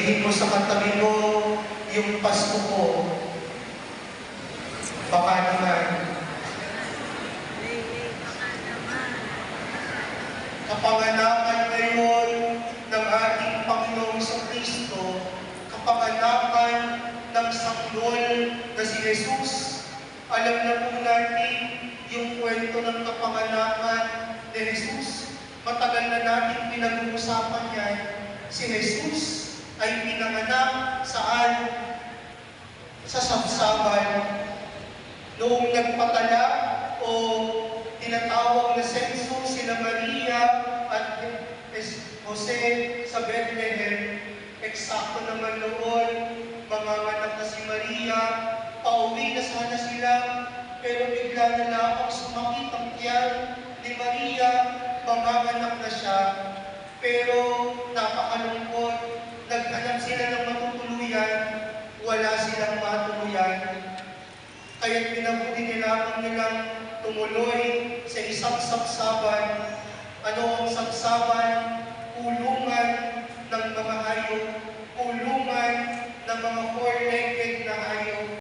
sabihin mo sa katabi mo, yung Pasko ko, baka naman. Kapanganakan ngayon ng ating Panginoong Kristo, kapanganakan ng sanggol na si Jesus. Alam na po natin yung kwento ng kapanganakan ni Jesus. Matagal na natin pinag-uusapan yan. Si Jesus ay pinanganak saan? Sa sabsaban. Noong nagpatala o tinatawag na senso sila Maria at Jose sa Bethlehem, eksakto naman noon, manganganak na si Maria, pauwi na sana sila, pero bigla na lamang sumakit ang tiyan ni Maria, manganganak na siya, pero napakalungkot, naghanap sila ng matutuluyan, wala silang matuluyan. Kaya't pinabuti nilang tumuloy sa isang sabsaban. Ano ang sabsaban? Kulungan